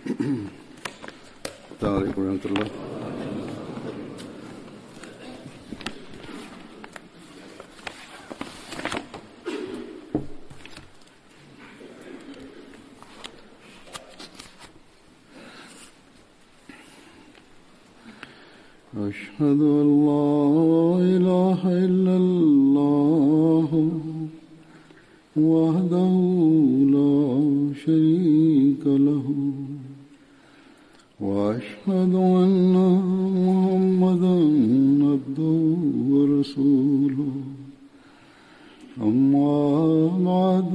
السلام عليكم ورحمة الله. أشهد أن لا إله إلا الله وحده لا شريك له وأشهد أن محمدا عبده ورسوله أما بعد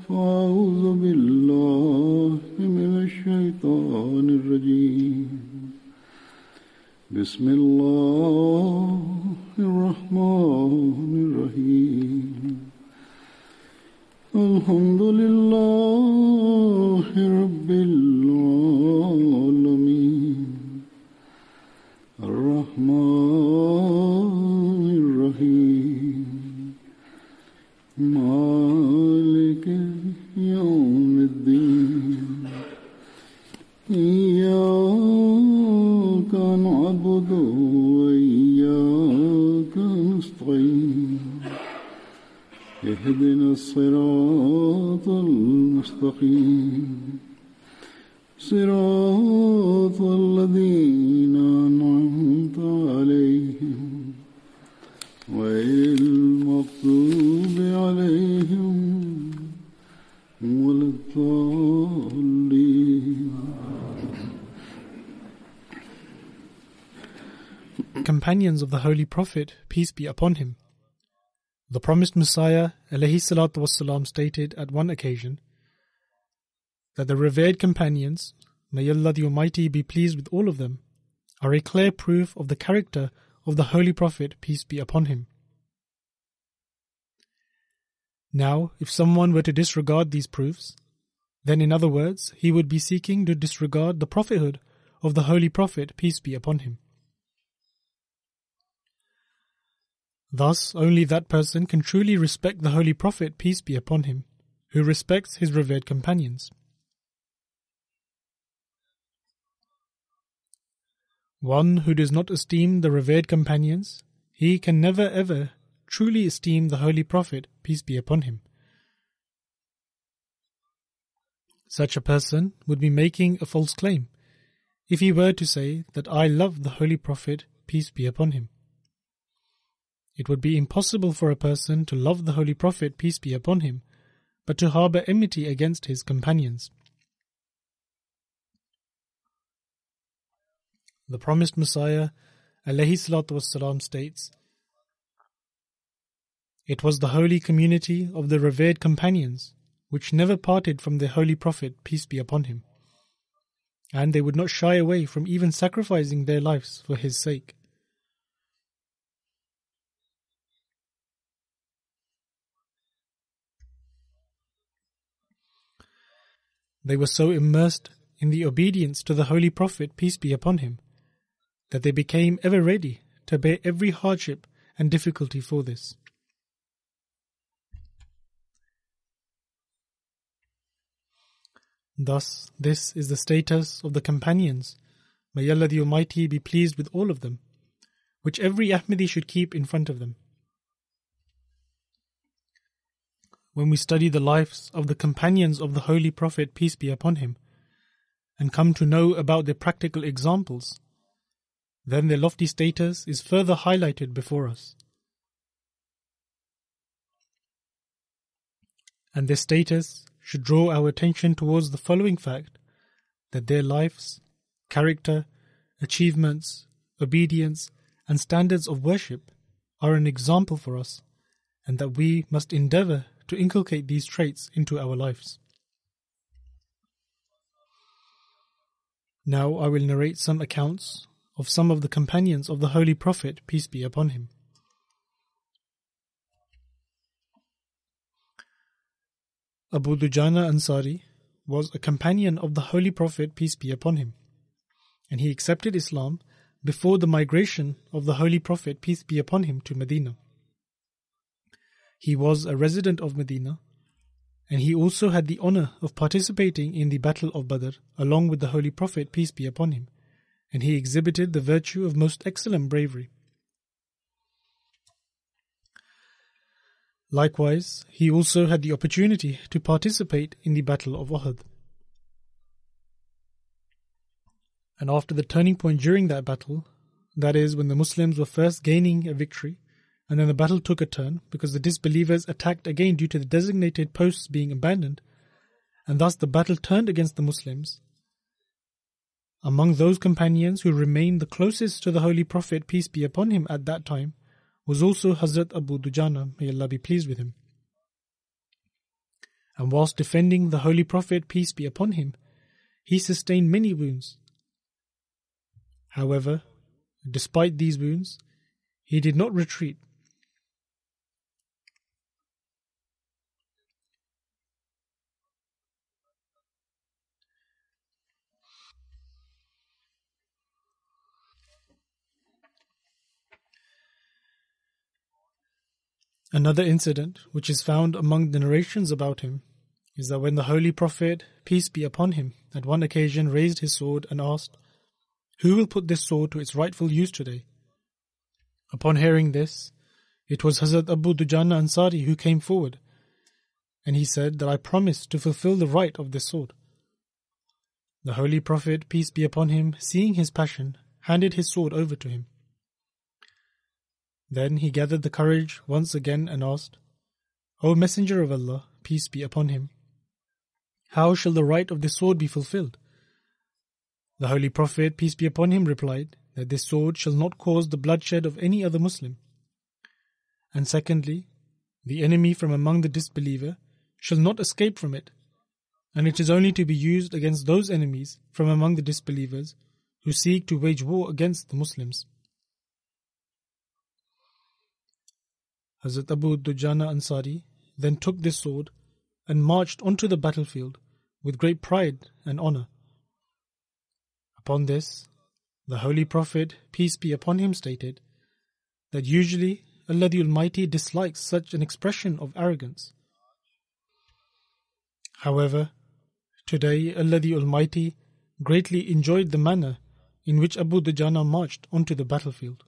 فأعوذ بالله من الشيطان الرجيم بسم الله الرحمن الرحيم الحمد لله رب العالمين الرحمن الرحيم مالك يوم الدين إياك نعبد وإياك نستعين اهدنا الصراط المستقيم صراط الذين أنعمت عليهم غير المغضوب عليهم ولا الضالين. Companions of the Holy Prophet, peace be upon him. The promised Messiah ﷺ stated at one occasion that the revered companions, may Allah the Almighty be pleased with all of them, are a clear proof of the character of the Holy Prophet, peace be upon him. Now, if someone were to disregard these proofs, then in other words, he would be seeking to disregard the prophethood of the Holy Prophet, peace be upon him. Thus, only that person can truly respect the Holy Prophet, peace be upon him, who respects his revered companions. One who does not esteem the revered companions, he can never ever truly esteem the Holy Prophet, peace be upon him. Such a person would be making a false claim if he were to say that I love the Holy Prophet, peace be upon him. It would be impossible for a person to love the Holy Prophet, peace be upon him, but to harbour enmity against his companions. The promised Messiah ﷺ states, it was the holy community of the revered companions which never parted from the Holy Prophet, peace be upon him, and they would not shy away from even sacrificing their lives for his sake. They were so immersed in the obedience to the Holy Prophet, peace be upon him, that they became ever ready to bear every hardship and difficulty for this. Thus, this is the status of the companions, may Allah the Almighty be pleased with all of them, which every Ahmadi should keep in front of them. When we study the lives of the companions of the Holy Prophet, peace be upon him, and come to know about their practical examples, then their lofty status is further highlighted before us. And their status should draw our attention towards the following fact, that their lives, character, achievements, obedience, and standards of worship are an example for us, and that we must endeavour to inculcate these traits into our lives. Now I will narrate some accounts of some of the companions of the Holy Prophet, peace be upon him. Abu Dujana Ansari was a companion of the Holy Prophet, peace be upon him, and he accepted Islam before the migration of the Holy Prophet, peace be upon him, to Medina. He was a resident of Medina, and he also had the honor of participating in the Battle of Badr along with the Holy Prophet, peace be upon him, and he exhibited the virtue of most excellent bravery. Likewise, he also had the opportunity to participate in the Battle of Uhud. And after the turning point during that battle, that is, when the Muslims were first gaining a victory, and then the battle took a turn because the disbelievers attacked again due to the designated posts being abandoned, and thus the battle turned against the Muslims. Among those companions who remained the closest to the Holy Prophet, peace be upon him, at that time, was also Hazrat Abu Dujana, may Allah be pleased with him. And whilst defending the Holy Prophet, peace be upon him, he sustained many wounds. However, despite these wounds, he did not retreat. Another incident which is found among the narrations about him is that when the Holy Prophet, peace be upon him, at one occasion raised his sword and asked, "Who will put this sword to its rightful use today?" Upon hearing this, it was Hazrat Abu Dujana Ansari who came forward, and he said that I promise to fulfill the right of this sword. The Holy Prophet, peace be upon him, seeing his passion, handed his sword over to him. Then he gathered the courage once again and asked, "O Messenger of Allah, peace be upon him, how shall the right of this sword be fulfilled?" The Holy Prophet, peace be upon him, replied that this sword shall not cause the bloodshed of any other Muslim. And secondly, the enemy from among the disbeliever shall not escape from it, and it is only to be used against those enemies from among the disbelievers who seek to wage war against the Muslims. Hazrat Abu Dujana Ansari then took this sword and marched onto the battlefield with great pride and honor. Upon this, the Holy Prophet, peace be upon him, stated that usually Allah the Almighty dislikes such an expression of arrogance. However, today Allah the Almighty greatly enjoyed the manner in which Abu Dujana marched onto the battlefield.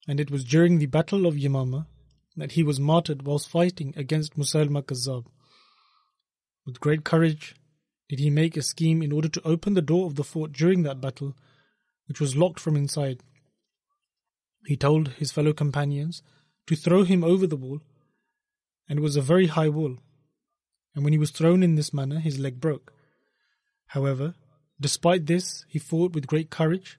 And it was during the Battle of Yamama that he was martyred whilst fighting against Musaylima Kazzab. With great courage did he make a scheme in order to open the door of the fort during that battle, which was locked from inside. He told his fellow companions to throw him over the wall, and it was a very high wall, and when he was thrown in this manner, his leg broke. However, despite this, he fought with great courage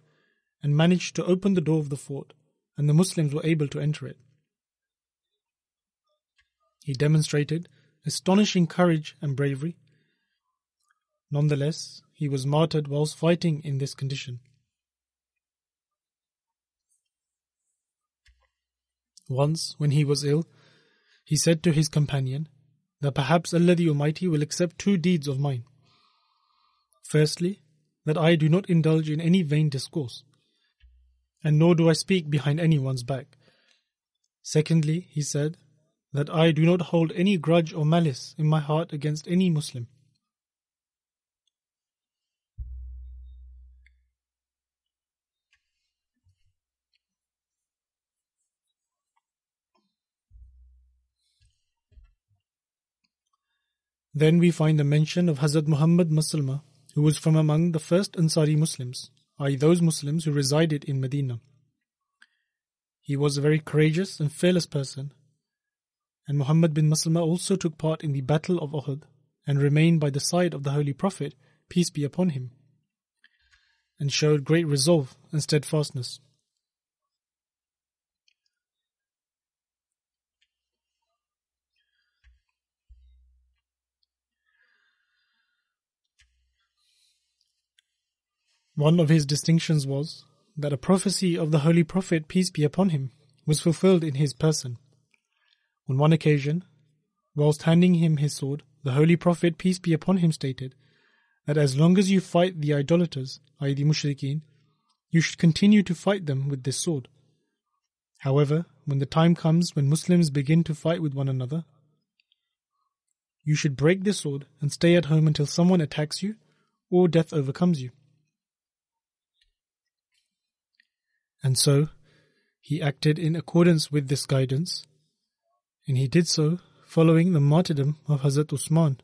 and managed to open the door of the fort, and the Muslims were able to enter it. He demonstrated astonishing courage and bravery. Nonetheless, he was martyred whilst fighting in this condition. Once, when he was ill, he said to his companion that perhaps Allah the Almighty will accept two deeds of mine. Firstly, that I do not indulge in any vain discourse, and nor do I speak behind anyone's back. Secondly, he said, that I do not hold any grudge or malice in my heart against any Muslim. Then we find a mention of Hazrat Muhammad Maslama, who was from among the first Ansari Muslims, i.e. those Muslims who resided in Medina. He was a very courageous and fearless person, and Muhammad bin Maslama also took part in the Battle of Uhud and remained by the side of the Holy Prophet, peace be upon him, and showed great resolve and steadfastness. One of his distinctions was that a prophecy of the Holy Prophet, peace be upon him, was fulfilled in his person. On one occasion, whilst handing him his sword, the Holy Prophet, peace be upon him, stated that as long as you fight the idolaters, i.e. the mushrikeen, you should continue to fight them with this sword. However, when the time comes when Muslims begin to fight with one another, you should break this sword and stay at home until someone attacks you or death overcomes you. And so, he acted in accordance with this guidance, and he did so following the martyrdom of Hazrat Usman,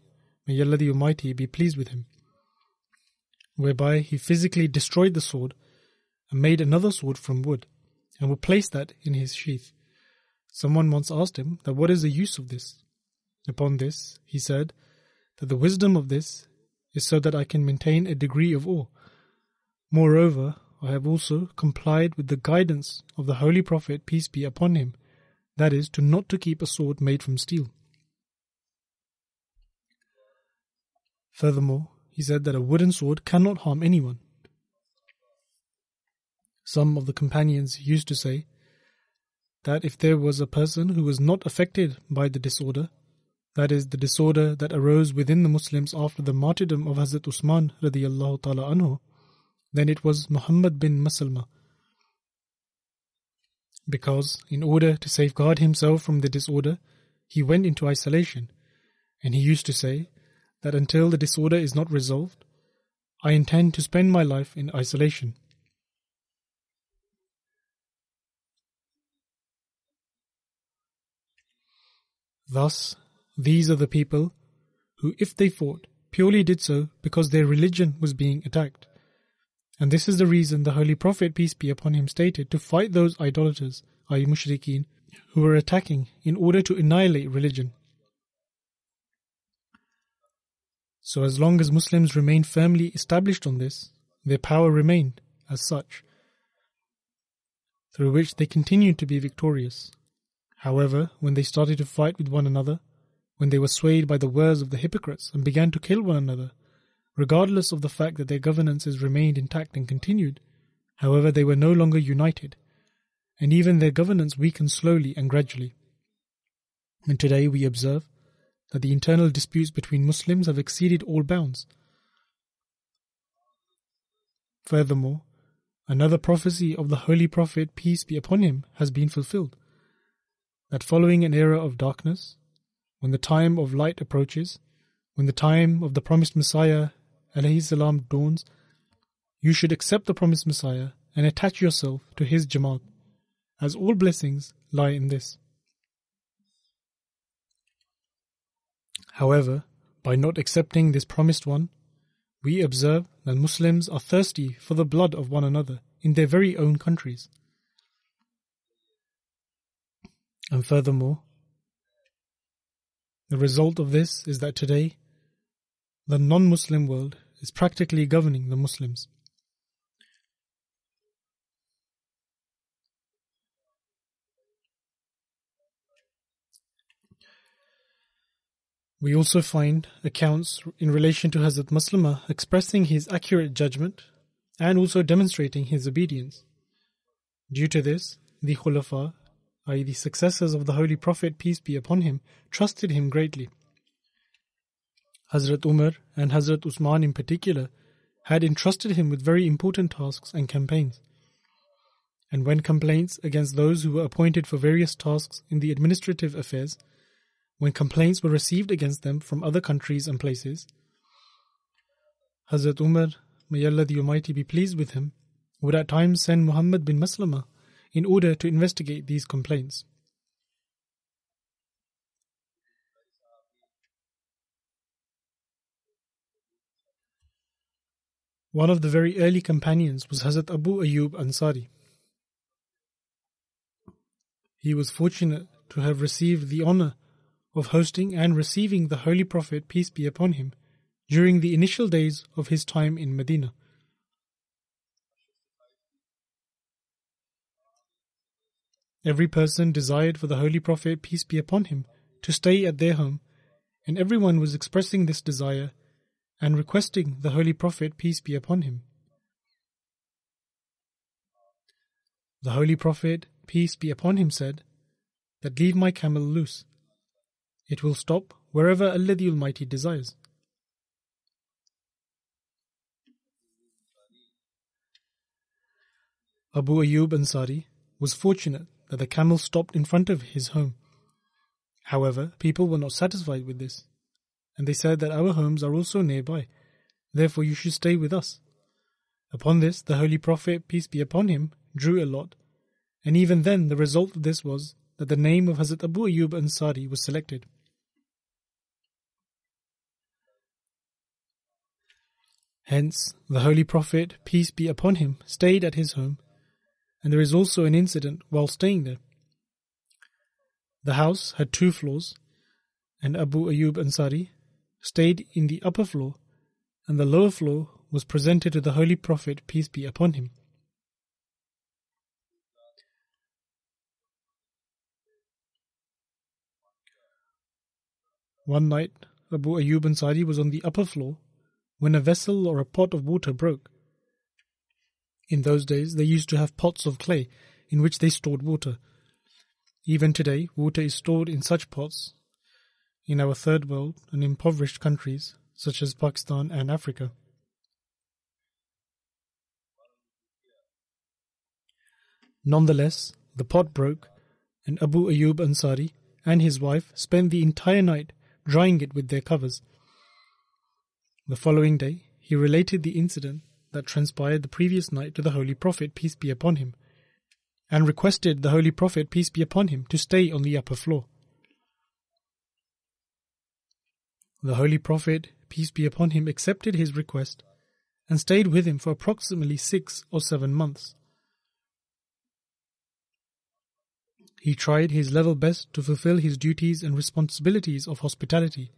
may Allah the Almighty be pleased with him, whereby he physically destroyed the sword and made another sword from wood, and would place that in his sheath. Someone once asked him that what is the use of this? Upon this, he said that the wisdom of this is so that I can maintain a degree of awe. Moreover, I have also complied with the guidance of the Holy Prophet, peace be upon him, that is, to not to keep a sword made from steel. Furthermore, he said that a wooden sword cannot harm anyone. Some of the companions used to say that if there was a person who was not affected by the disorder, that is, the disorder that arose within the Muslims after the martyrdom of Hazrat Usman radiyallahu ta'ala anhu, then it was Muhammad bin Maslama. Because in order to safeguard himself from the disorder, he went into isolation, and he used to say that until the disorder is not resolved, I intend to spend my life in isolation. Thus, these are the people who, if they fought, purely did so because their religion was being attacked. And this is the reason the Holy Prophet, peace be upon him, stated to fight those idolaters, i.e. mushrikeen, who were attacking in order to annihilate religion. So as long as Muslims remained firmly established on this, their power remained as such, through which they continued to be victorious. However, when they started to fight with one another, when they were swayed by the words of the hypocrites and began to kill one another, regardless of the fact that their governances remained intact and continued, however, they were no longer united, and even their governance weakened slowly and gradually. And today we observe that the internal disputes between Muslims have exceeded all bounds. Furthermore, another prophecy of the Holy Prophet, peace be upon him, has been fulfilled, that following an era of darkness, when the time of light approaches, when the time of the promised Messiah alayhi salam dawns, you should accept the promised Messiah and attach yourself to his Jamaat, as all blessings lie in this. However, by not accepting this promised one, we observe that Muslims are thirsty for the blood of one another in their very own countries. And furthermore, the result of this is that today, the non-Muslim world is practically governing the Muslims. We also find accounts in relation to Hazrat Maslama expressing his accurate judgment and also demonstrating his obedience. Due to this, the Khulafa, i.e. the successors of the Holy Prophet, peace be upon him, trusted him greatly. Hazrat Umar and Hazrat Usman in particular had entrusted him with very important tasks and campaigns. And when complaints against those who were appointed for various tasks in the administrative affairs, when complaints were received against them from other countries and places, Hazrat Umar, may Allah the Almighty be pleased with him, would at times send Muhammad bin Maslama in order to investigate these complaints. One of the very early companions was Hazrat Abu Ayyub Ansari. He was fortunate to have received the honor of hosting and receiving the Holy Prophet, peace be upon him, during the initial days of his time in Medina. Every person desired for the Holy Prophet, peace be upon him, to stay at their home, and everyone was expressing this desire and requesting the Holy Prophet, peace be upon him. The Holy Prophet, peace be upon him, said that leave my camel loose. It will stop wherever Allah the Almighty desires. Abu Ayyub Ansari was fortunate that the camel stopped in front of his home. However, people were not satisfied with this, and they said that our homes are also nearby, therefore you should stay with us. Upon this, the Holy Prophet, peace be upon him, drew a lot, and even then the result of this was that the name of Hazrat Abu Ayyub Ansari was selected. Hence, the Holy Prophet, peace be upon him, stayed at his home, and there is also an incident while staying there. The house had 2 floors, and Abu Ayyub Ansari stayed in the upper floor, and the lower floor was presented to the Holy Prophet, peace be upon him. One night, Abu Ayyub Ansari was on the upper floor when a vessel or a pot of water broke. In those days, they used to have pots of clay in which they stored water. Even today, water is stored in such pots in our third world and impoverished countries such as Pakistan and Africa. Nonetheless, the pot broke, and Abu Ayyub Ansari and his wife spent the entire night drying it with their covers. The following day, he related the incident that transpired the previous night to the Holy Prophet, peace be upon him, and requested the Holy Prophet, peace be upon him, to stay on the upper floor. The Holy Prophet, peace be upon him, accepted his request and stayed with him for approximately 6 or 7 months. He tried his level best to fulfill his duties and responsibilities of hospitality.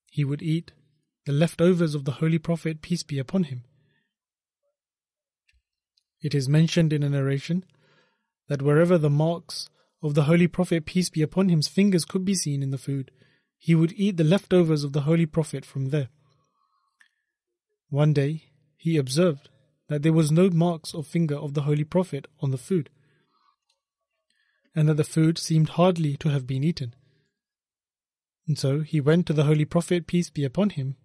He would eat the leftovers of the Holy Prophet, peace be upon him. It is mentioned in a narration that wherever the marks of the Holy Prophet, peace be upon him's fingers could be seen in the food, he would eat the leftovers of the Holy Prophet from there. One day, he observed that there was no marks of finger of the Holy Prophet on the food, and that the food seemed hardly to have been eaten. And so he went to the Holy Prophet, peace be upon him,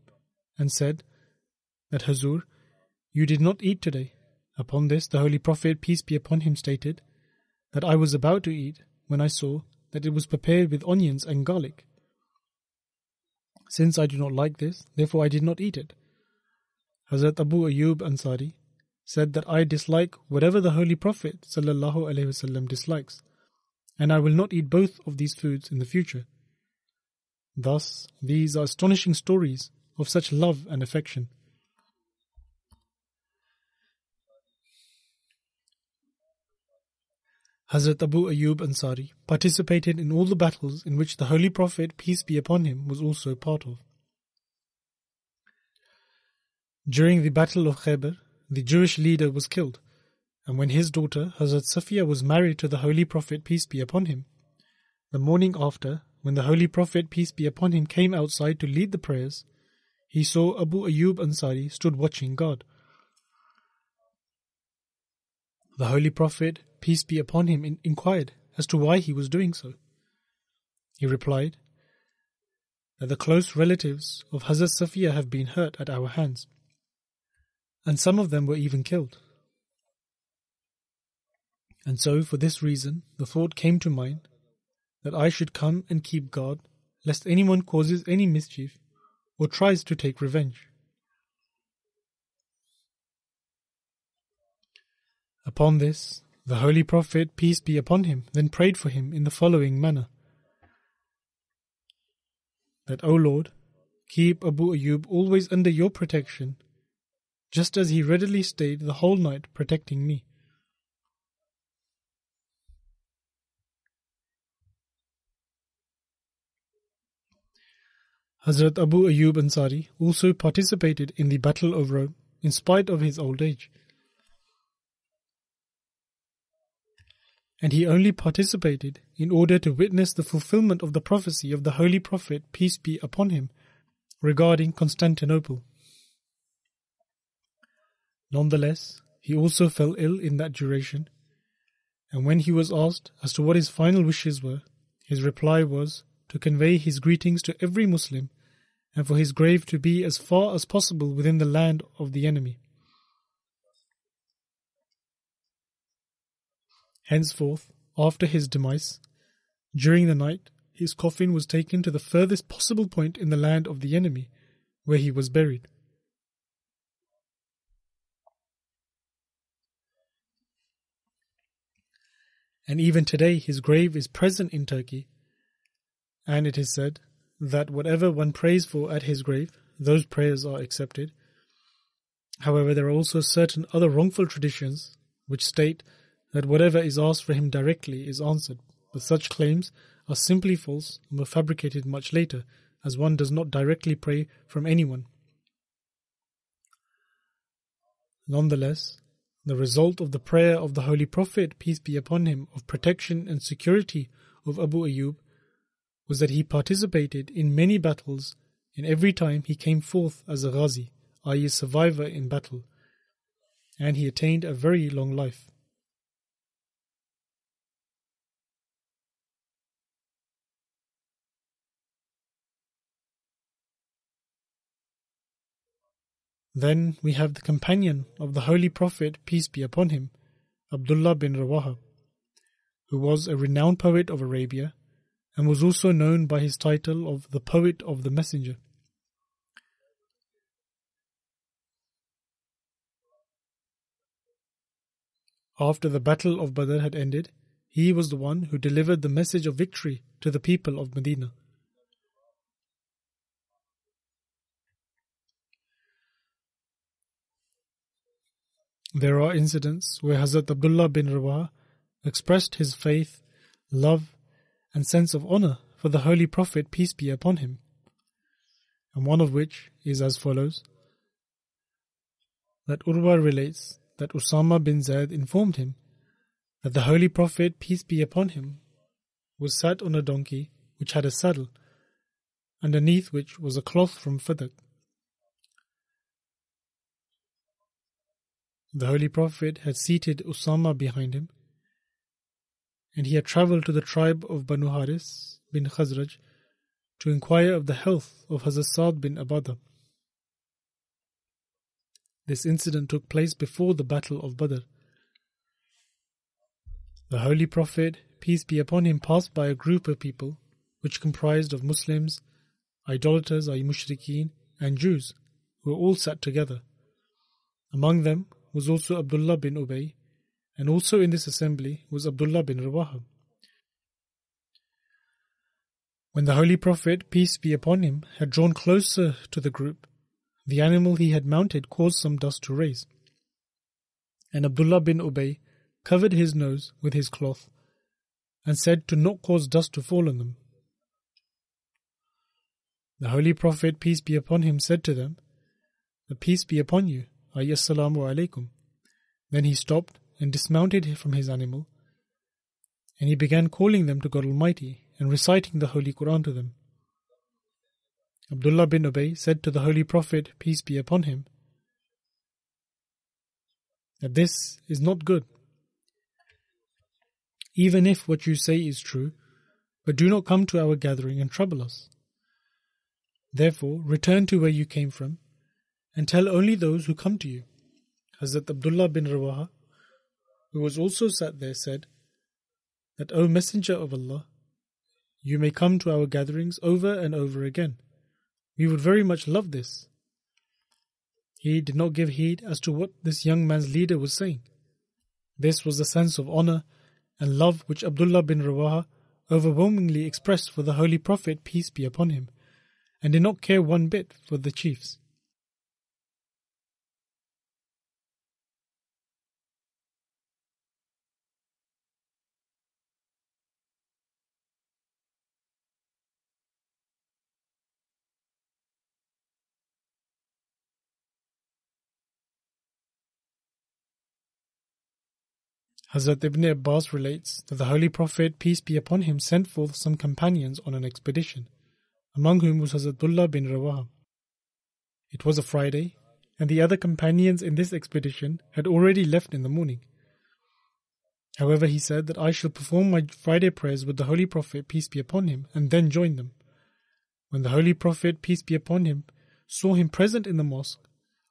and said that, Hazur, you did not eat today. Upon this, the Holy Prophet, peace be upon him, stated that I was about to eat when I saw that it was prepared with onions and garlic. Since I do not like this, therefore I did not eat it. Hazrat Abu Ayyub Ansari said that I dislike whatever the Holy Prophet ﷺ dislikes, and I will not eat both of these foods in the future. Thus, these are astonishing stories of such love and affection. Hazrat Abu Ayyub Ansari participated in all the battles in which the Holy Prophet, peace be upon him, was also part of. During the Battle of Khaybar, the Jewish leader was killed, and when his daughter Hazrat Safiya was married to the Holy Prophet, peace be upon him, the morning after, when the Holy Prophet, peace be upon him, came outside to lead the prayers, he saw Abu Ayyub Ansari stood watching God. The Holy Prophet, peace be upon him, inquired as to why he was doing so. He replied that the close relatives of Hazrat Safiya have been hurt at our hands, and some of them were even killed. And so, for this reason, the thought came to mind that I should come and keep guard, lest anyone causes any mischief or tries to take revenge. Upon this, the Holy Prophet, peace be upon him, then prayed for him in the following manner: that, O Lord, keep Abu Ayyub always under your protection, just as he readily stayed the whole night protecting me. Hazrat Abu Ayyub Ansari also participated in the Battle of Rome in spite of his old age. And he only participated in order to witness the fulfillment of the prophecy of the Holy Prophet, peace be upon him, regarding Constantinople. Nonetheless, he also fell ill in that duration, and when he was asked as to what his final wishes were, his reply was to convey his greetings to every Muslim and for his grave to be as far as possible within the land of the enemy. Henceforth, after his demise, during the night, his coffin was taken to the furthest possible point in the land of the enemy, where he was buried. And even today his grave is present in Turkey, and it is said that whatever one prays for at his grave, those prayers are accepted. However, there are also certain other wrongful traditions which state that whatever is asked for him directly is answered, but such claims are simply false and were fabricated much later, as one does not directly pray from anyone. Nonetheless, the result of the prayer of the Holy Prophet, peace be upon him, of protection and security of Abu Ayyub was that he participated in many battles in every time he came forth as a ghazi, i.e. survivor in battle, and he attained a very long life. Then we have the companion of the Holy Prophet, peace be upon him, Abdullah bin Rawaha, who was a renowned poet of Arabia and was also known by his title of the Poet of the Messenger. After the Battle of Badr had ended, he was the one who delivered the message of victory to the people of Medina. There are incidents where Hazrat Abdullah bin Rawaha expressed his faith, love, and sense of honor for the Holy Prophet, peace be upon him, and one of which is as follows: that Urwa relates that Usama bin Zaid informed him that the Holy Prophet, peace be upon him, was sat on a donkey which had a saddle, underneath which was a cloth from fadak. The Holy Prophet had seated Usama behind him, and he had travelled to the tribe of Banu Haris bin Khazraj to inquire of the health of Hazrat Sa'd bin Ubadah. This incident took place before the Battle of Badr. The Holy Prophet, peace be upon him, passed by a group of people which comprised of Muslims, idolaters, i.e. mushrikeen, and Jews, who were all sat together. Among them was also Abdullah bin Ubay, and also in this assembly was Abdullah bin Rawaha. When the Holy Prophet, peace be upon him, had drawn closer to the group, the animal he had mounted caused some dust to raise, and Abdullah bin Ubay covered his nose with his cloth and said to not cause dust to fall on them. The Holy Prophet, peace be upon him, said to them, "The peace be upon you, ay assalamu alaikum." Then he stopped and dismounted from his animal, and he began calling them to God Almighty and reciting the Holy Quran to them. Abdullah bin Ubay said to the Holy Prophet, peace be upon him, that this is not good. Even if what you say is true, but do not come to our gathering and trouble us. Therefore, return to where you came from, and tell only those who come to you. Hazrat Abdullah bin Rawaha, who was also sat there, said that, O Messenger of Allah, you may come to our gatherings over and over again. We would very much love this. He did not give heed as to what this young man's leader was saying. This was the sense of honor and love which Abdullah bin Rawaha overwhelmingly expressed for the Holy Prophet, peace be upon him, and did not care one bit for the chiefs. Hazrat Ibn Abbas relates that the Holy Prophet, peace be upon him, sent forth some companions on an expedition, among whom was Hazrat Abdullah bin Rawaha. It was a Friday, and the other companions in this expedition had already left in the morning. However, he said that I shall perform my Friday prayers with the Holy Prophet, peace be upon him, and then join them. When the Holy Prophet, peace be upon him, saw him present in the mosque,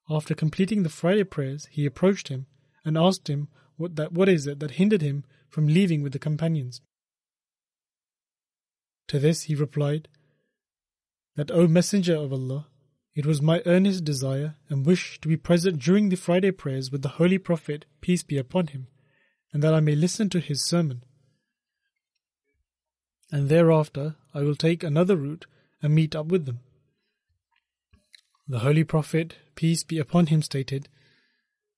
after completing the Friday prayers, he approached him and asked him what is it that hindered him from leaving with the companions. To this he replied that, O Messenger of Allah, it was my earnest desire and wish to be present during the Friday prayers with the Holy Prophet, peace be upon him, and that I may listen to his sermon. And thereafter I will take another route and meet up with them. The Holy Prophet, peace be upon him, stated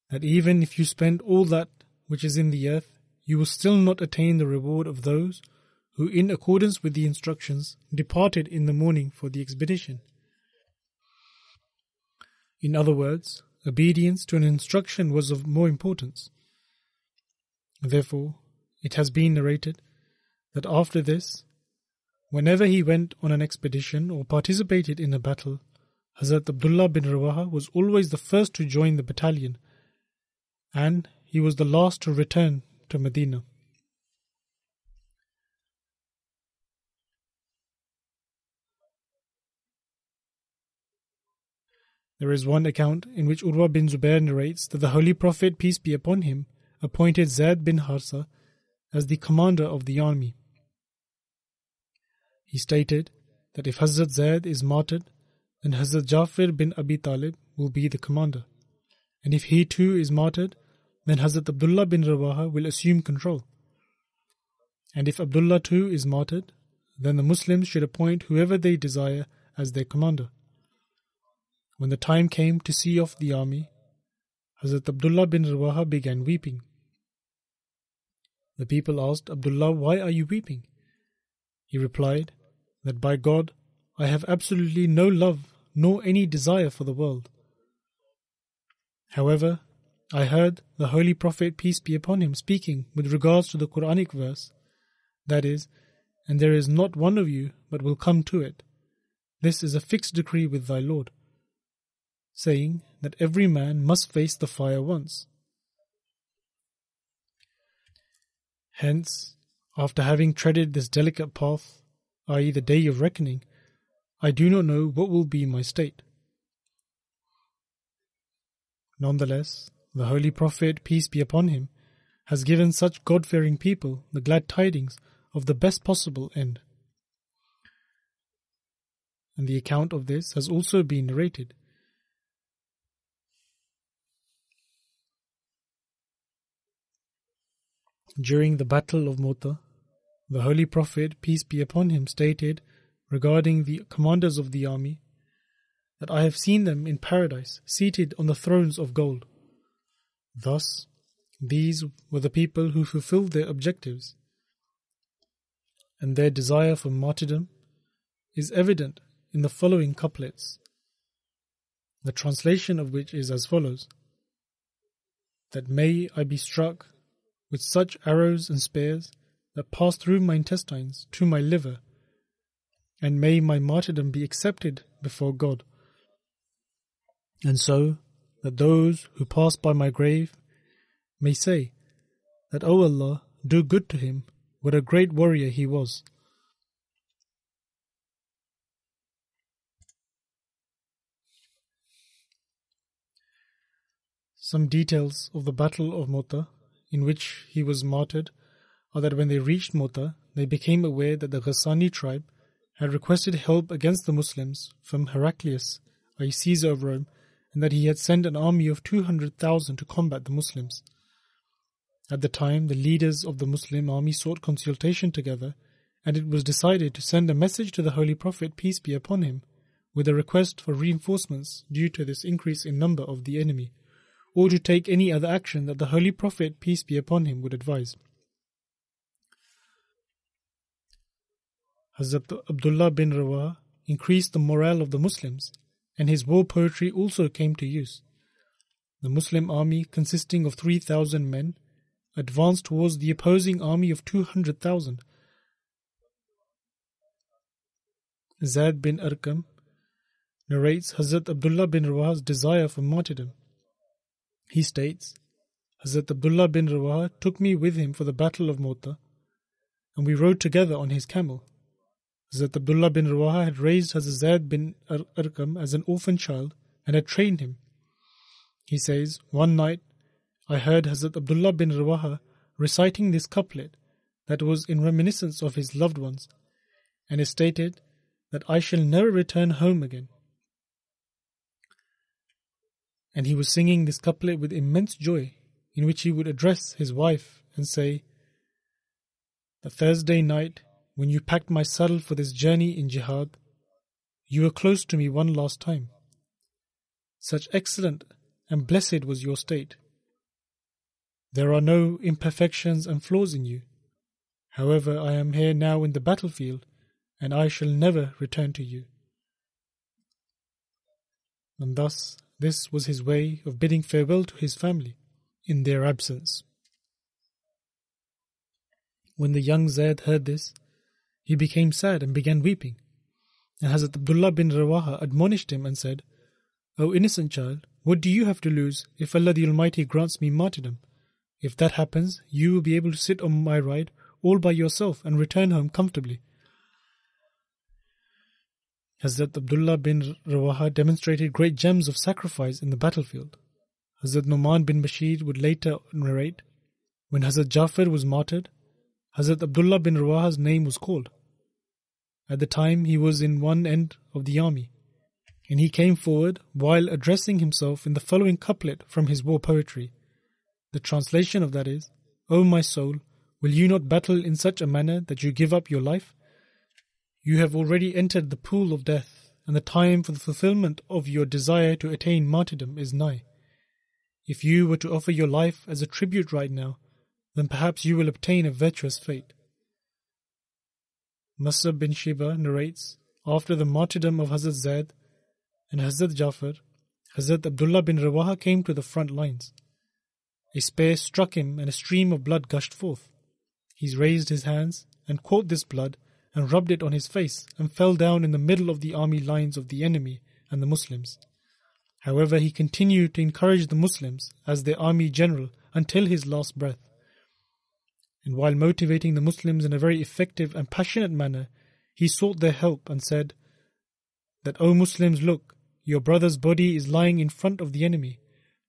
that even if you spend all that which is in the earth, you will still not attain the reward of those who, in accordance with the instructions, departed in the morning for the expedition. In other words, obedience to an instruction was of more importance. Therefore, it has been narrated that after this, whenever he went on an expedition or participated in a battle, Hazrat Abdullah bin Rawaha was always the first to join the battalion, and he was the last to return to Medina. There is one account in which Urwa bin Zubair narrates that the Holy Prophet, peace be upon him, appointed Zaid bin Harsa as the commander of the army. He stated that if Hazrat Zaid is martyred, then Hazrat Jafir bin Abi Talib will be the commander, and if he too is martyred, then Hazrat Abdullah bin Rawaha will assume control. And if Abdullah too is martyred, then the Muslims should appoint whoever they desire as their commander. When the time came to see off the army, Hazrat Abdullah bin Rawaha began weeping. The people asked, Abdullah, why are you weeping? He replied that by God, I have absolutely no love nor any desire for the world. However, I heard the Holy Prophet, peace be upon him, speaking with regards to the Quranic verse, that is, and there is not one of you but will come to it. This is a fixed decree with thy Lord, saying that every man must face the fire once. Hence, after having treaded this delicate path, i.e. the day of reckoning, I do not know what will be my state. Nonetheless, the Holy Prophet, peace be upon him, has given such God-fearing people the glad tidings of the best possible end. And the account of this has also been narrated. During the Battle of Mu'tah, the Holy Prophet, peace be upon him, stated regarding the commanders of the army that I have seen them in paradise seated on the thrones of gold. Thus, these were the people who fulfilled their objectives, and their desire for martyrdom is evident in the following couplets, the translation of which is as follows: that may I be struck with such arrows and spears that pass through my intestines to my liver, and may my martyrdom be accepted before God, and so that those who pass by my grave may say that, O Allah, do good to him, what a great warrior he was. Some details of the Battle of Mu'tah, in which he was martyred, are that when they reached Mu'tah, they became aware that the Ghassani tribe had requested help against the Muslims from Heraclius, i.e. Caesar of Rome, and that he had sent an army of 200,000 to combat the Muslims. At the time, the leaders of the Muslim army sought consultation together, and it was decided to send a message to the Holy Prophet, peace be upon him, with a request for reinforcements due to this increase in number of the enemy, or to take any other action that the Holy Prophet, peace be upon him, would advise. Hazrat Abdullah bin Rawaha increased the morale of the Muslims, and his war poetry also came to use. The Muslim army, consisting of 3,000 men, advanced towards the opposing army of 200,000. Zaid bin Arqam narrates Hazrat Abdullah bin Rawaha's desire for martyrdom. He states, Hazrat Abdullah bin Rawaha took me with him for the battle of Mota, and we rode together on his camel. Hazrat Abdullah bin Rawaha had raised Hazrat Zaid bin Arqam as an orphan child and had trained him. He says, one night I heard Hazrat Abdullah bin Rawaha reciting this couplet that was in reminiscence of his loved ones, and it stated that I shall never return home again. And he was singing this couplet with immense joy, in which he would address his wife and say, the Thursday night, when you packed my saddle for this journey in jihad, you were close to me one last time. Such excellent and blessed was your state. There are no imperfections and flaws in you. However, I am here now in the battlefield, and I shall never return to you. And thus, this was his way of bidding farewell to his family in their absence. When the young Zaid heard this, he became sad and began weeping. And Hazrat Abdullah bin Rawaha admonished him and said, O innocent child, what do you have to lose if Allah the Almighty grants me martyrdom? If that happens, you will be able to sit on my ride all by yourself and return home comfortably. Hazrat Abdullah bin Rawaha demonstrated great gems of sacrifice in the battlefield. Hazrat Nu'man bin Bashir would later narrate, when Hazrat Jafar was martyred, Hazrat Abdullah bin Rawaha's name was called. At the time he was in one end of the army, and he came forward while addressing himself in the following couplet from his war poetry. The translation of that is, O my soul, will you not battle in such a manner that you give up your life? You have already entered the pool of death, and the time for the fulfillment of your desire to attain martyrdom is nigh. If you were to offer your life as a tribute right now, then perhaps you will obtain a virtuous fate. Musab bin Shiba narrates, after the martyrdom of Hazrat Zaid and Hazrat Jafar, Hazrat Abdullah bin Rawaha came to the front lines. A spear struck him and a stream of blood gushed forth. He raised his hands and caught this blood and rubbed it on his face and fell down in the middle of the army lines of the enemy and the Muslims. However, he continued to encourage the Muslims as their army general until his last breath. And while motivating the Muslims in a very effective and passionate manner, he sought their help and said that, O Muslims, look, your brother's body is lying in front of the enemy.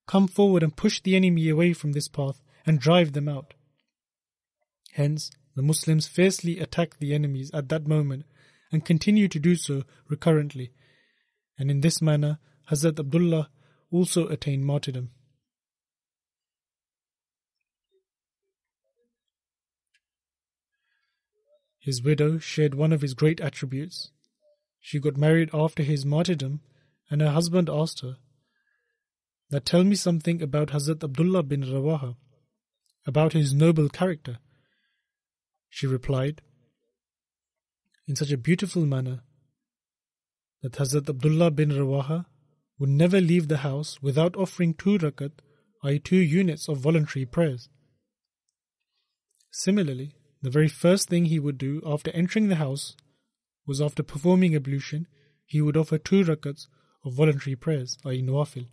Come forward and push the enemy away from this path and drive them out. Hence, the Muslims fiercely attacked the enemies at that moment and continue to do so recurrently. And in this manner, Hazrat Abdullah also attained martyrdom. His widow shared one of his great attributes. She got married after his martyrdom, and her husband asked her, that tell me something about Hazrat Abdullah bin Rawaha, about his noble character. She replied, in such a beautiful manner, that Hazrat Abdullah bin Rawaha would never leave the house without offering 2 rakat, i.e. 2 units of voluntary prayers. Similarly, the very first thing he would do after entering the house was, after performing ablution, he would offer 2 rakats of voluntary prayers, i.e. nawafil.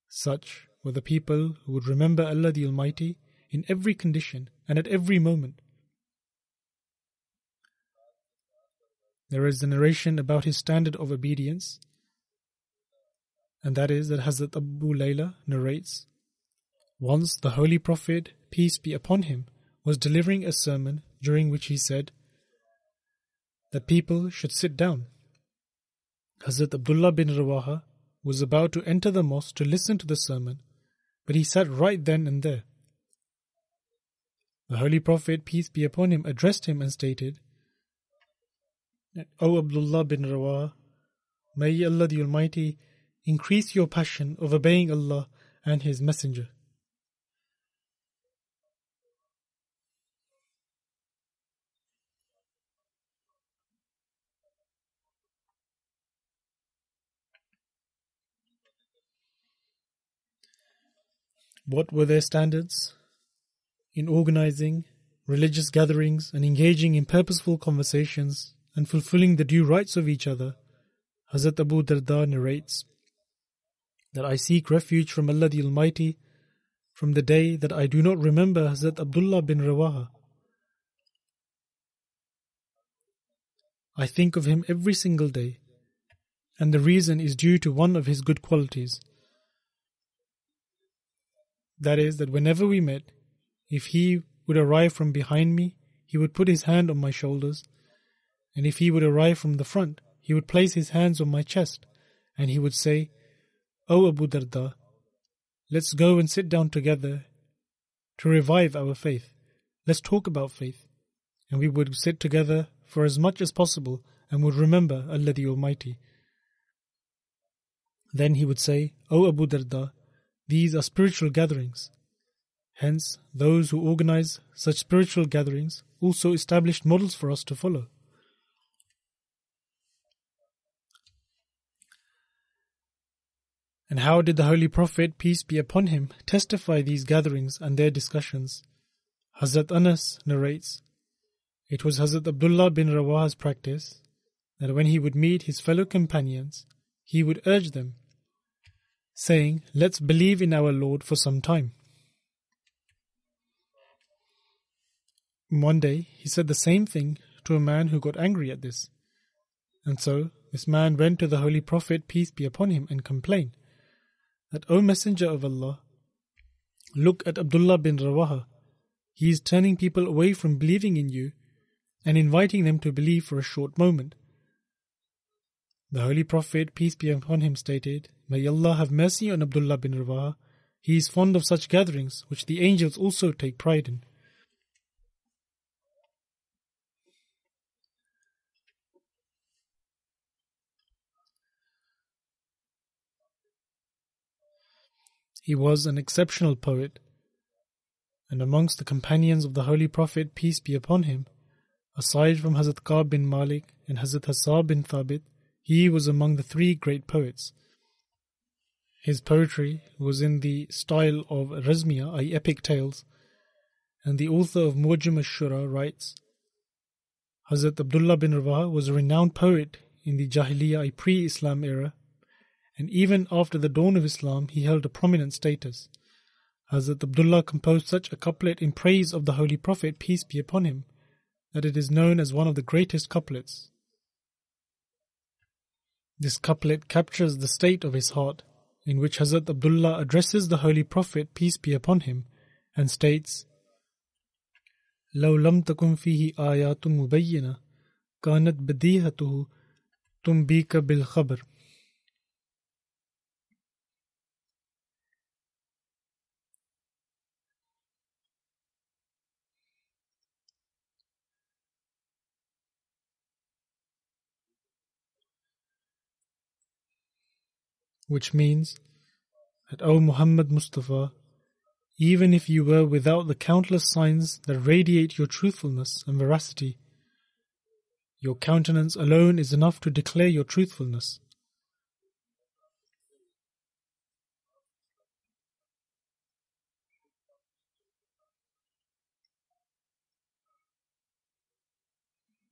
Such were the people who would remember Allah the Almighty in every condition and at every moment. There is a narration about his standard of obedience, and that is that Hazrat Abu Layla narrates, once the Holy Prophet, peace be upon him, was delivering a sermon during which he said that people should sit down. Hazrat Abdullah bin Rawaha was about to enter the mosque to listen to the sermon, but he sat right then and there. The Holy Prophet, peace be upon him, addressed him and stated, O Abdullah bin Rawaha, may Allah the Almighty increase your passion of obeying Allah and His Messenger. What were their standards? In organizing religious gatherings and engaging in purposeful conversations and fulfilling the due rights of each other, Hazrat Abu Darda narrates that I seek refuge from Allah the Almighty from the day that I do not remember Hazrat Abdullah bin Rawaha. I think of him every single day, and the reason is due to one of his good qualities. That is, that whenever we met, if he would arrive from behind me, he would put his hand on my shoulders, and if he would arrive from the front, he would place his hands on my chest, and he would say, "O Abu Darda, let's go and sit down together to revive our faith. Let's talk about faith." And we would sit together for as much as possible and would remember Allah the Almighty. Then he would say, "O Abu Darda, these are spiritual gatherings." Hence, those who organize such spiritual gatherings also established models for us to follow. And how did the Holy Prophet, peace be upon him, testify these gatherings and their discussions? Hazrat Anas narrates, it was Hazrat Abdullah bin Rawaha's practice that when he would meet his fellow companions, he would urge them, saying, "Let's believe in our Lord for some time." One day, he said the same thing to a man who got angry at this. And so, this man went to the Holy Prophet, peace be upon him, and complained that, "O Messenger of Allah, look at Abdullah bin Rawaha. He is turning people away from believing in you and inviting them to believe for a short moment." The Holy Prophet, peace be upon him, stated, "May Allah have mercy on Abdullah bin Rawaha. He is fond of such gatherings, which the angels also take pride in." He was an exceptional poet, and amongst the companions of the Holy Prophet, peace be upon him, aside from Hazrat Ka'b bin Malik and Hazrat Hassan bin Thabit, he was among the three great poets. His poetry was in the style of Razmiya, i.e. epic tales, and the author of Mu'jam al-Shura writes, Hazrat Abdullah bin Rawaha was a renowned poet in the Jahiliyyah, i.e. pre-Islam era, and even after the dawn of Islam he held a prominent status. Hazrat Abdullah composed such a couplet in praise of the Holy Prophet, peace be upon him, that it is known as one of the greatest couplets. This couplet captures the state of his heart, in which Hazrat Abdullah addresses the Holy Prophet, peace be upon him, and states, لو لم تكن فيه آيات مبينة كانت بديهته تنبيك بالخبر. Which means that, O Muhammad Mustafa, even if you were without the countless signs that radiate your truthfulness and veracity, your countenance alone is enough to declare your truthfulness.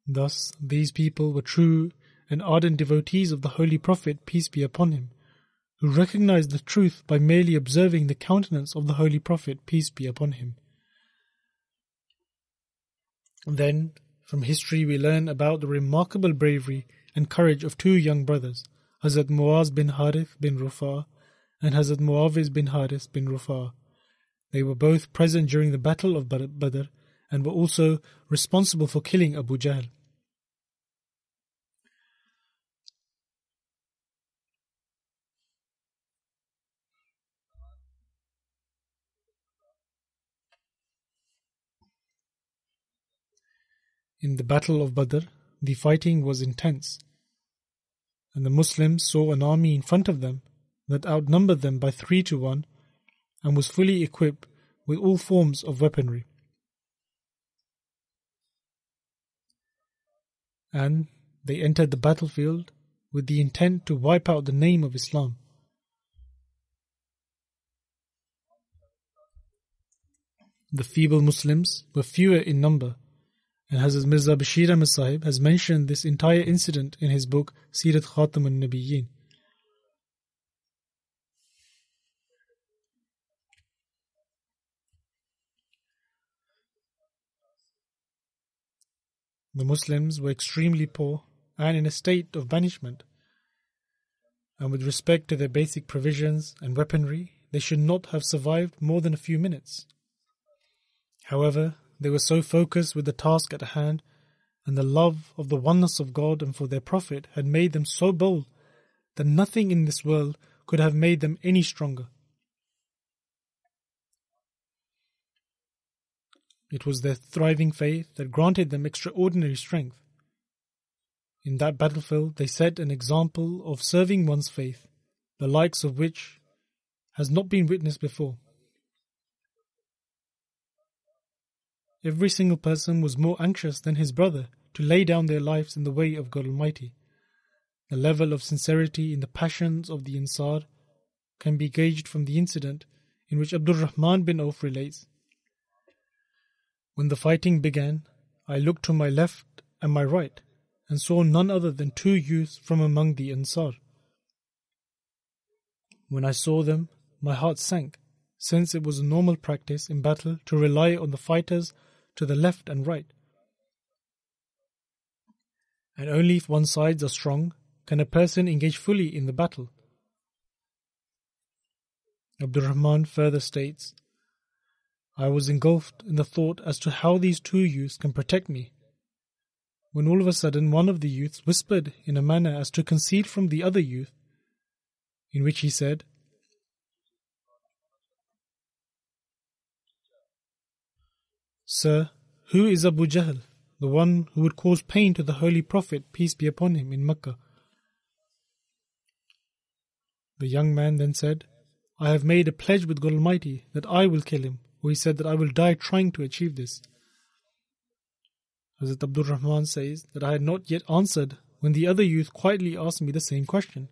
Thus, these people were true and ardent devotees of the Holy Prophet, peace be upon him, who recognized the truth by merely observing the countenance of the Holy Prophet, peace be upon him. Then, from history we learn about the remarkable bravery and courage of two young brothers, Hazrat Muaz bin Harith bin Rufa and Hazrat Muawiz bin Harith bin Rufa. They were both present during the battle of Badr and were also responsible for killing Abu Jahl. In the Battle of Badr, the fighting was intense, and the Muslims saw an army in front of them that outnumbered them by 3-1 and was fully equipped with all forms of weaponry. And they entered the battlefield with the intent to wipe out the name of Islam. The feeble Muslims were fewer in number, and Hazrat Mirza Bashir Ahmad Sahib has mentioned this entire incident in his book Sirat Khatam al-Nabiyyin. The Muslims were extremely poor and in a state of banishment, and with respect to their basic provisions and weaponry, they should not have survived more than a few minutes. However, they were so focused with the task at hand, and the love of the oneness of God and for their Prophet had made them so bold that nothing in this world could have made them any stronger. It was their thriving faith that granted them extraordinary strength. In that battlefield, they set an example of serving one's faith, the likes of which has not been witnessed before. Every single person was more anxious than his brother to lay down their lives in the way of God Almighty. The level of sincerity in the passions of the Ansar can be gauged from the incident in which Abdul Rahman bin Auf relates. When the fighting began, I looked to my left and my right and saw none other than 2 youths from among the Ansar. When I saw them, my heart sank, since it was a normal practice in battle to rely on the fighters to the left and right. And only if one's sides are strong can a person engage fully in the battle. Abdul Rahman further states, I was engulfed in the thought as to how these 2 youths can protect me, when all of a sudden one of the youths whispered in a manner as to conceal from the other youth, in which he said, Sir, who is Abu Jahl, the one who would cause pain to the Holy Prophet, peace be upon him, in Mecca? The young man then said, I have made a pledge with God Almighty that I will kill him, or he said that I will die trying to achieve this. Hazrat Abdul Rahman says that I had not yet answered when the other youth quietly asked me the same question.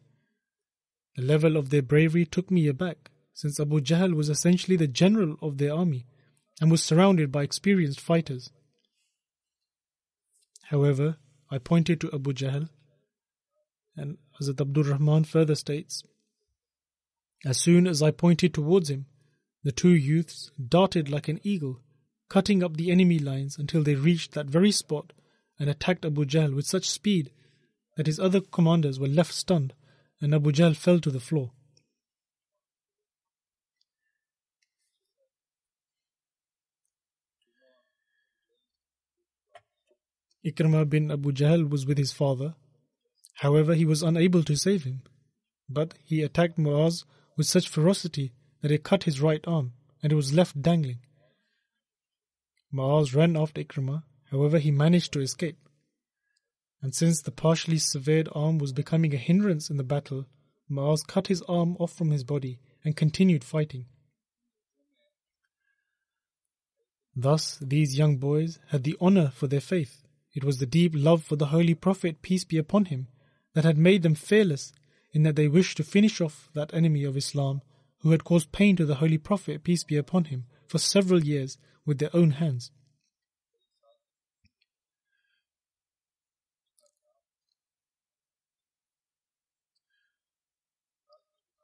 The level of their bravery took me aback, since Abu Jahl was essentially the general of their army and was surrounded by experienced fighters. However, I pointed to Abu Jahl, and Hazrat Abdul Rahman further states, as soon as I pointed towards him, the 2 youths darted like an eagle, cutting up the enemy lines until they reached that very spot and attacked Abu Jahl with such speed that his other commanders were left stunned and Abu Jahl fell to the floor. Ikrimah bin Abu Jahl was with his father. However, he was unable to save him, but he attacked Muaz with such ferocity that it cut his right arm and it was left dangling. Muaz ran after Ikrimah, however he managed to escape. And since the partially severed arm was becoming a hindrance in the battle, Muaz cut his arm off from his body and continued fighting. Thus, these young boys had the honor for their faith. It was the deep love for the Holy Prophet, peace be upon him, that had made them fearless in that they wished to finish off that enemy of Islam who had caused pain to the Holy Prophet, peace be upon him, for several years with their own hands.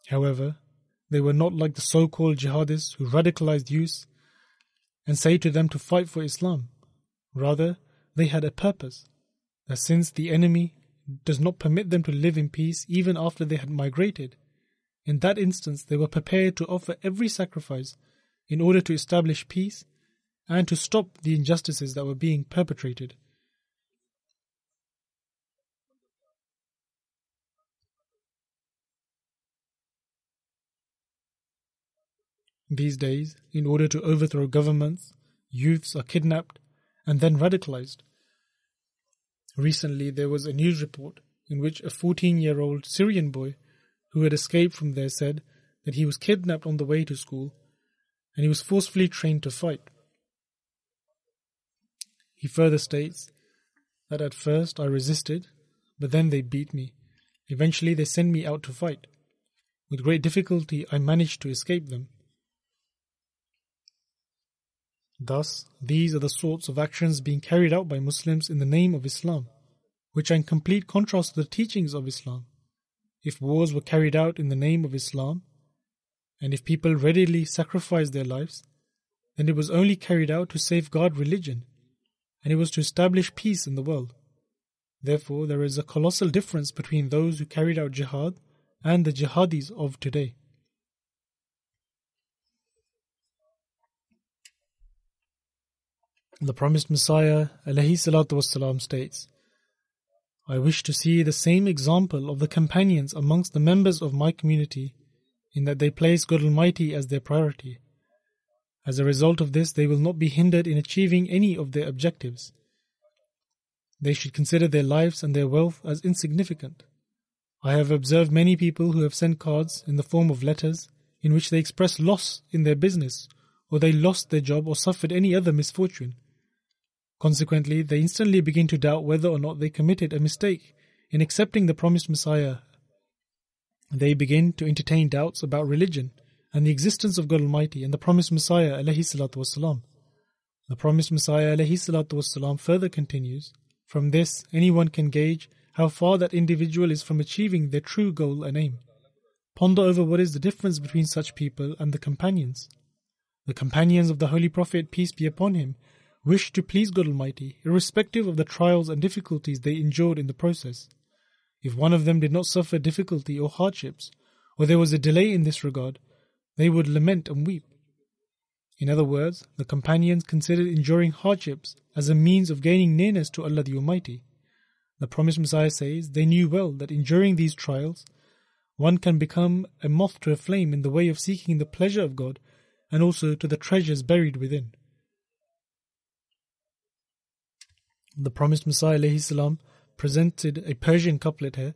However, they were not like the so-called jihadists who radicalized youths and say to them to fight for Islam. Rather, they had a purpose, that since the enemy does not permit them to live in peace even after they had migrated, in that instance they were prepared to offer every sacrifice in order to establish peace and to stop the injustices that were being perpetrated. These days, in order to overthrow governments, youths are kidnapped and then radicalized. Recently, there was a news report in which a 14-year-old Syrian boy who had escaped from there said that he was kidnapped on the way to school and he was forcefully trained to fight. He further states that at first I resisted, but then they beat me. Eventually, they sent me out to fight. With great difficulty, I managed to escape them. Thus, these are the sorts of actions being carried out by Muslims in the name of Islam, which are in complete contrast to the teachings of Islam. If wars were carried out in the name of Islam, and if people readily sacrificed their lives, then it was only carried out to safeguard religion, and it was to establish peace in the world. Therefore, there is a colossal difference between those who carried out jihad and the jihadis of today. The promised Messiah ﷺ states, I wish to see the same example of the companions amongst the members of my community, in that they place God Almighty as their priority. As a result of this, they will not be hindered in achieving any of their objectives. They should consider their lives and their wealth as insignificant. I have observed many people who have sent cards in the form of letters in which they express loss in their business, or they lost their job or suffered any other misfortune. Consequently, they instantly begin to doubt whether or not they committed a mistake in accepting the promised Messiah. They begin to entertain doubts about religion and the existence of God Almighty and the promised Messiah ﷺ. The promised Messiah ﷺ further continues, from this, anyone can gauge how far that individual is from achieving their true goal and aim. Ponder over what is the difference between such people and the companions. The companions of the Holy Prophet, peace be upon him, wished to please God Almighty, irrespective of the trials and difficulties they endured in the process. If one of them did not suffer difficulty or hardships, or there was a delay in this regard, they would lament and weep. In other words, the companions considered enduring hardships as a means of gaining nearness to Allah the Almighty. The promised Messiah says they knew well that enduring these trials, one can become a moth to a flame in the way of seeking the pleasure of God and also to the treasures buried within. The promised Messiah ﷺ presented a Persian couplet here,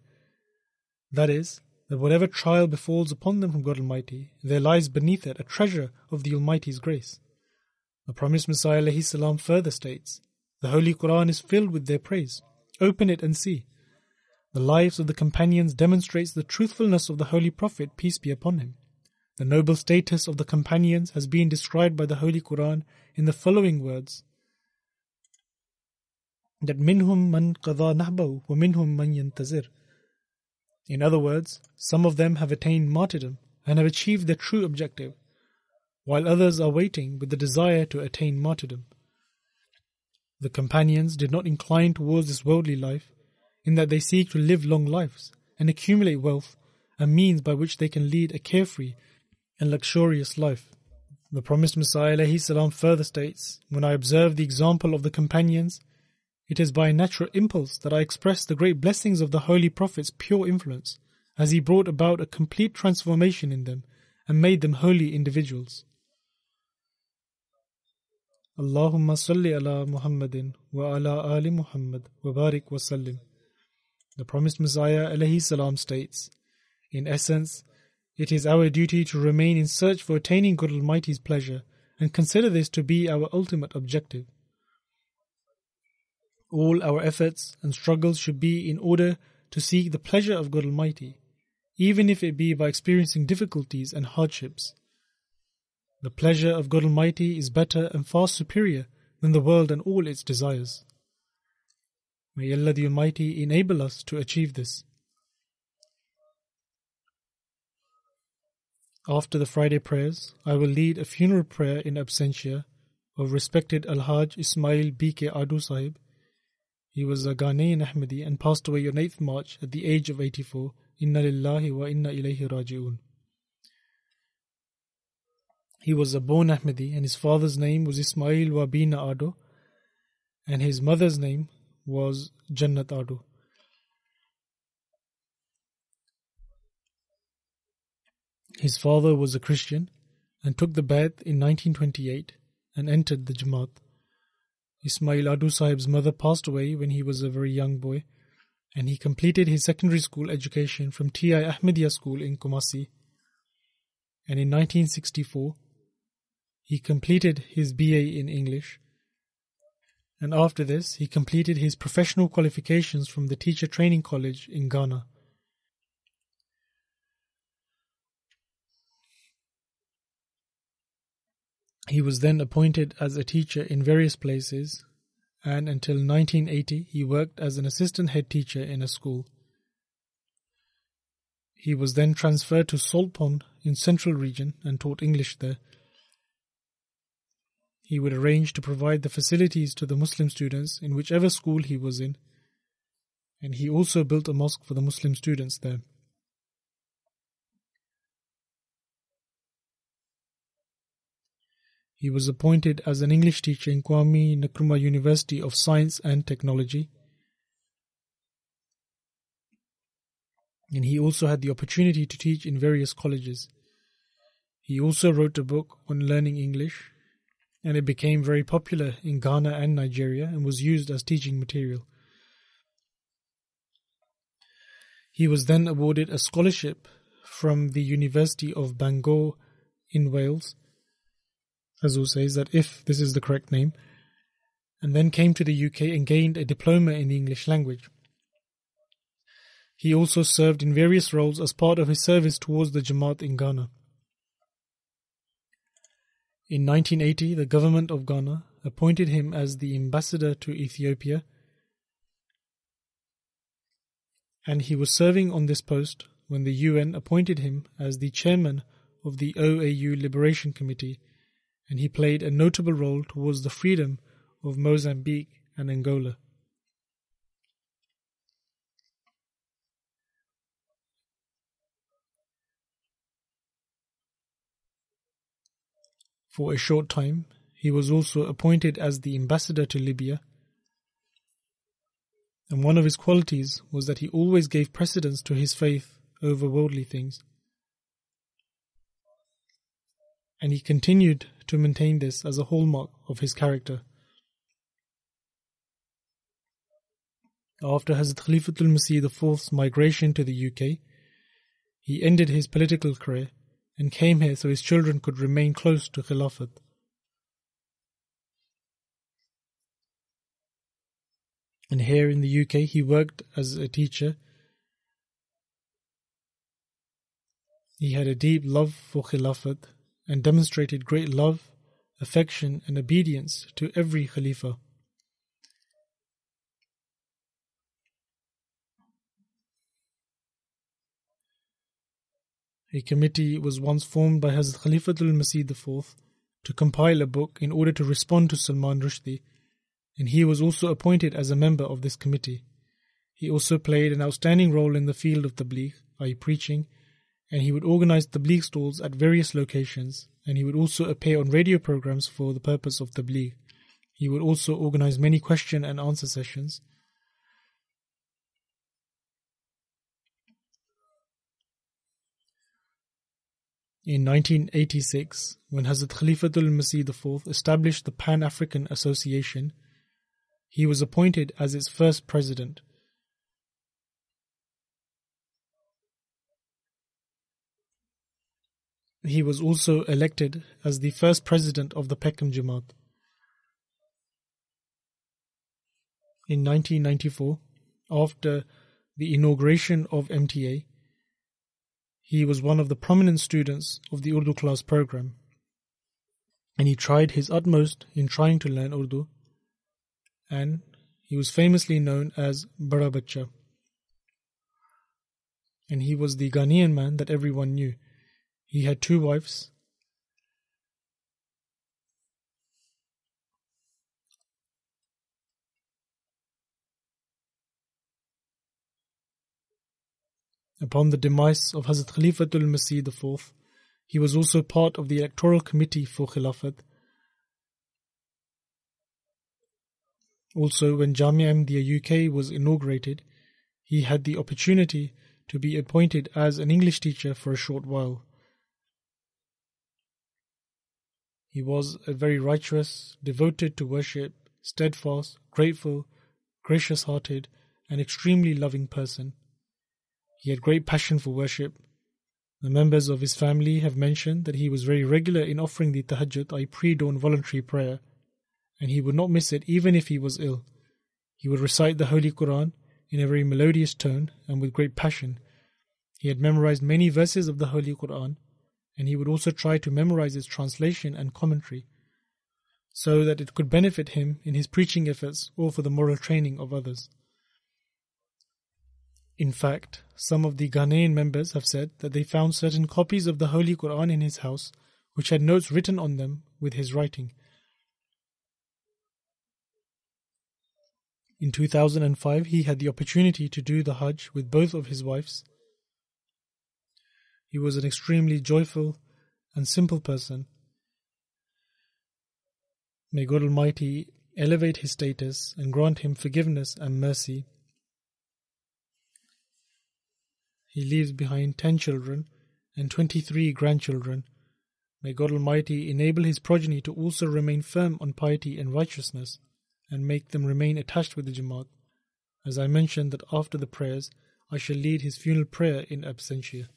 that is, that whatever trial befalls upon them from God Almighty, there lies beneath it a treasure of the Almighty's grace. The promised Messiah ﷺ further states, the Holy Quran is filled with their praise. Open it and see. The lives of the companions demonstrates the truthfulness of the Holy Prophet, peace be upon him. The noble status of the companions has been described by the Holy Quran in the following words, that minhum man qada nahbahu wa minhum man yantazir. In other words, some of them have attained martyrdom and have achieved their true objective, while others are waiting with the desire to attain martyrdom. The companions did not incline towards this worldly life, in that they seek to live long lives and accumulate wealth, a means by which they can lead a carefree and luxurious life. The promised Messiah ﷺ further states, when I observe the example of the companions, it is by a natural impulse that I express the great blessings of the Holy Prophet's pure influence, as he brought about a complete transformation in them and made them holy individuals. Allahumma salli ala Muhammadin wa ala ali Muhammad wa barik wa sallim. The promised Messiah ﷺ states, in essence, it is our duty to remain in search for attaining God Almighty's pleasure and consider this to be our ultimate objective. All our efforts and struggles should be in order to seek the pleasure of God Almighty, even if it be by experiencing difficulties and hardships. The pleasure of God Almighty is better and far superior than the world and all its desires. May Allah the Almighty enable us to achieve this. After the Friday prayers, I will lead a funeral prayer in absentia of respected Al-Hajj Ismail B.K. Adu Sahib. He was a Ghanaian Ahmadi and passed away on 8th March at the age of 84. Inna lillahi wa inna ilayhi raji'un. He was a born Ahmadi and his father's name was Ismail Wabina Ado and his mother's name was Jannat Ado. His father was a Christian and took the Bai'at in 1928 and entered the Jamaat. Ismail Adu Sahib's mother passed away when he was a very young boy, and he completed his secondary school education from T.I. Ahmadiyya School in Kumasi. And in 1964, he completed his BA in English. And after this, he completed his professional qualifications from the Teacher Training College in Ghana. He was then appointed as a teacher in various places, and until 1980 he worked as an assistant head teacher in a school. He was then transferred to Salt Pond in Central Region and taught English there. he would arrange to provide the facilities to the Muslim students in whichever school he was in, and he also built a mosque for the Muslim students there. He was appointed as an English teacher in Kwame Nkrumah University of Science and Technology, and he also had the opportunity to teach in various colleges. He also wrote a book on learning English, and it became very popular in Ghana and Nigeria and was used as teaching material. He was then awarded a scholarship from the University of Bangor in Wales, Azul says that if this is the correct name, and then came to the UK and gained a diploma in the English language. He also served in various roles as part of his service towards the Jamaat in Ghana. In 1980, the government of Ghana appointed him as the ambassador to Ethiopia, and he was serving on this post when the UN appointed him as the chairman of the OAU Liberation Committee, and he played a notable role towards the freedom of Mozambique and Angola. For a short time, he was also appointed as the ambassador to Libya, and one of his qualities was that he always gave precedence to his faith over worldly things. And he continued to maintain this as a hallmark of his character. After Hazrat Khalifatul Masih IV's migration to the UK, he ended his political career and came here so his children could remain close to Khilafat. And here in the UK, he worked as a teacher. He had a deep love for Khilafat and demonstrated great love, affection and obedience to every Khalifa. A committee was once formed by Hazrat Khalifatul Masih IV to compile a book in order to respond to Salman Rushdie, and he was also appointed as a member of this committee. He also played an outstanding role in the field of tabligh, i.e. preaching, and he would organize tabligh stalls at various locations, and he would also appear on radio programs for the purpose of tabligh. He would also organize many question and answer sessions. In 1986, when Hazrat Khalifatul Masih IV established the Pan-African Association, he was appointed as its first president. He was also elected as the first president of the Peckham Jamaat. In 1994, after the inauguration of MTA, he was one of the prominent students of the Urdu class program, and he tried his utmost in trying to learn Urdu, and he was famously known as Bada Bacha. And he was the Ghanaian man that everyone knew. He had 2 wives. Upon the demise of Hazrat Khalifatul Masih IV, he was also part of the electoral committee for Khilafat. Also, when Jamia Ahmadiyya UK was inaugurated, he had the opportunity to be appointed as an English teacher for a short while. He was a very righteous, devoted to worship, steadfast, grateful, gracious-hearted, and extremely loving person. He had great passion for worship. The members of his family have mentioned that he was very regular in offering the tahajjud, i.e. pre-dawn voluntary prayer, and he would not miss it even if he was ill. He would recite the Holy Quran in a very melodious tone and with great passion. He had memorized many verses of the Holy Quran, and he would also try to memorize its translation and commentary, so that it could benefit him in his preaching efforts or for the moral training of others. In fact, some of the Ghanaian members have said that they found certain copies of the Holy Quran in his house which had notes written on them with his writing. In 2005, he had the opportunity to do the Hajj with both of his wives. He was an extremely joyful and simple person. May God Almighty elevate his status and grant him forgiveness and mercy. He leaves behind 10 children and 23 grandchildren. May God Almighty enable his progeny to also remain firm on piety and righteousness and make them remain attached with the Jamaat. As I mentioned that after the prayers, I shall lead his funeral prayer in absentia.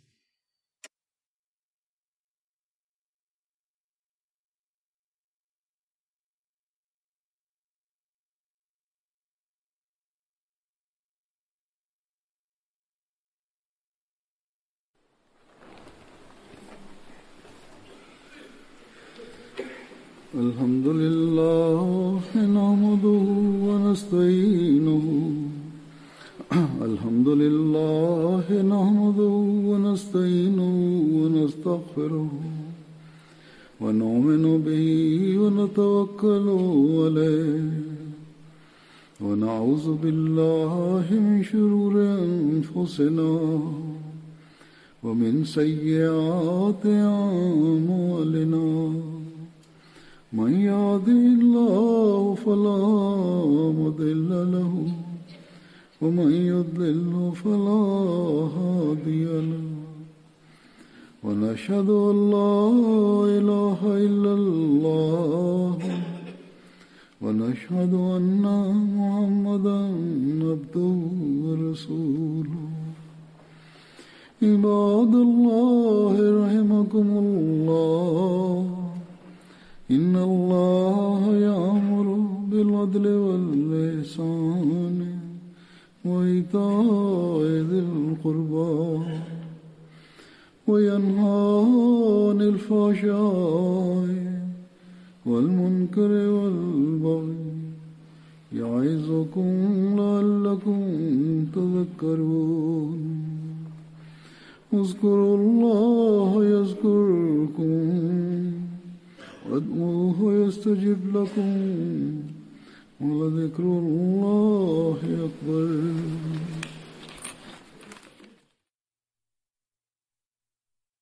الحمد لله نحمده ونستعينه الحمد لله نحمده ونستعينه ونستغفره ونؤمن به ونتوكل عليه ونعوذ بالله من شرور أنفسنا ومن سيئات أعمالنا من يهده الله فلا مضل له ومن يضلل فلا هادي له ونشهد أن لا إله إلا الله ونشهد أن محمدا عبده ورسوله عباد الله رحمكم الله إن الله يأمر بالعدل والإحسان وإيتاء ذي القربى وينهى عن الفحشاء والمنكر والبغي يعظكم لعلكم تذكرون اذكروا الله يذكركم وادعوه يستجب لكم ولذكر الله أكبر